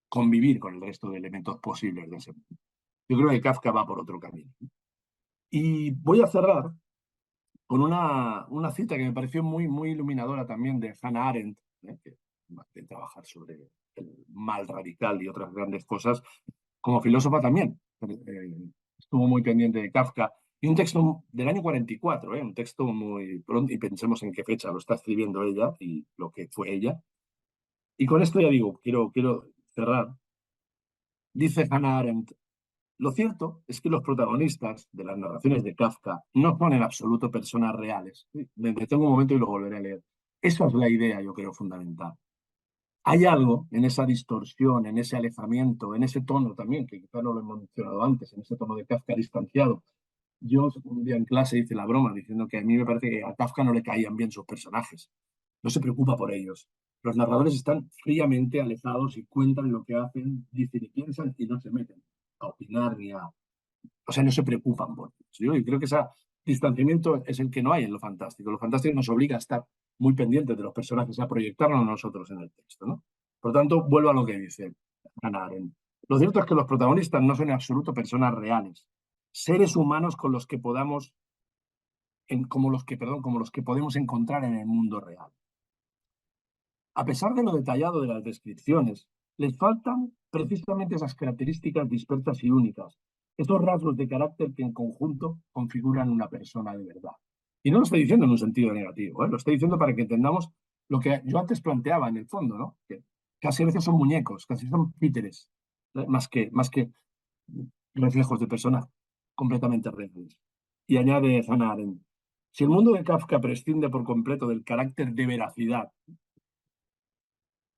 Speaker 1: convivir con el resto de elementos posibles de ese mundo. Yo creo que Kafka va por otro camino. Y voy a cerrar con una cita que me pareció muy iluminadora también de Hannah Arendt, que de trabajar sobre el mal radical y otras grandes cosas, como filósofa también. Estuvo muy pendiente de Kafka Y un texto del año 44, un texto muy pronto, y pensemos en qué fecha lo está escribiendo ella y lo que fue ella. Y con esto ya digo, quiero cerrar. Dice Hannah Arendt, lo cierto es que los protagonistas de las narraciones de Kafka no son en absoluto personas reales. Sí, me detengo un momento y lo volveré a leer. Esa es la idea, yo creo, fundamental. Hay algo en esa distorsión, en ese alejamiento, en ese tono también, que quizás no lo hemos mencionado antes, en ese tono de Kafka distanciado. Yo un día en clase hice la broma diciendo que a mí me parece que a Kafka no le caían bien sus personajes. No se preocupa por ellos. Los narradores están fríamente alejados y cuentan lo que hacen, dicen y piensan y no se meten a opinar ni a... O sea, no se preocupan por ellos. Yo creo que ese distanciamiento es el que no hay en lo fantástico. Lo fantástico nos obliga a estar muy pendientes de los personajes, a proyectarnos nosotros en el texto, ¿no? Por tanto, vuelvo a lo que dice Hannah Arendt. Lo cierto es que los protagonistas no son en absoluto personas reales, seres humanos con los que podamos, como los que podemos encontrar en el mundo real. A pesar de lo detallado de las descripciones, les faltan precisamente esas características dispersas y únicas, esos rasgos de carácter que en conjunto configuran una persona de verdad. Y no lo estoy diciendo en un sentido negativo, lo estoy diciendo para que entendamos lo que yo antes planteaba en el fondo, ¿no? Que casi a veces son muñecos, casi son títeres, más que reflejos de personas completamente reales. Y añade Hannah Arendt, si el mundo de Kafka prescinde por completo del carácter de veracidad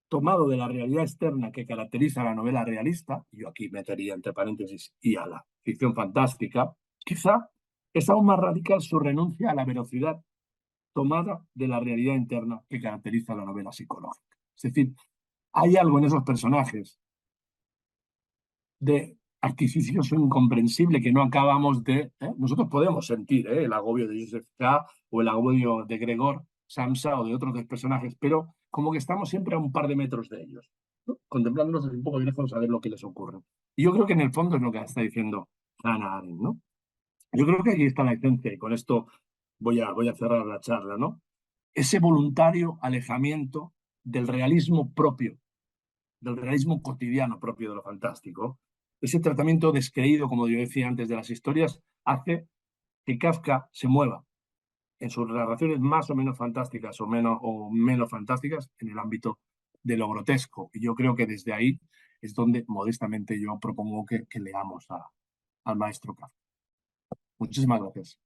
Speaker 1: tomado de la realidad externa que caracteriza a la novela realista, y yo aquí metería entre paréntesis y a la ficción fantástica, quizá es aún más radical su renuncia a la veracidad tomada de la realidad interna que caracteriza a la novela psicológica. Es decir, hay algo en esos personajes de artificioso incomprensible que no acabamos de... Nosotros podemos sentir el agobio de Joseph K. o el agobio de Gregor Samsa o de otros dos personajes, pero como que estamos siempre a un par de metros de ellos, ¿no? Contemplándolos desde un poco de lejos a ver lo que les ocurre. Y yo creo que en el fondo es lo que está diciendo Hannah Arendt, ¿no? Yo creo que aquí está la esencia y con esto voy a cerrar la charla, ¿no? Ese voluntario alejamiento del realismo propio, del realismo cotidiano propio de lo fantástico. Ese tratamiento descreído, como yo decía antes, de las historias, hace que Kafka se mueva en sus narraciones más o menos fantásticas o menos fantásticas en el ámbito de lo grotesco. Y yo creo que desde ahí es donde modestamente yo propongo que leamos al maestro Kafka. Muchísimas gracias.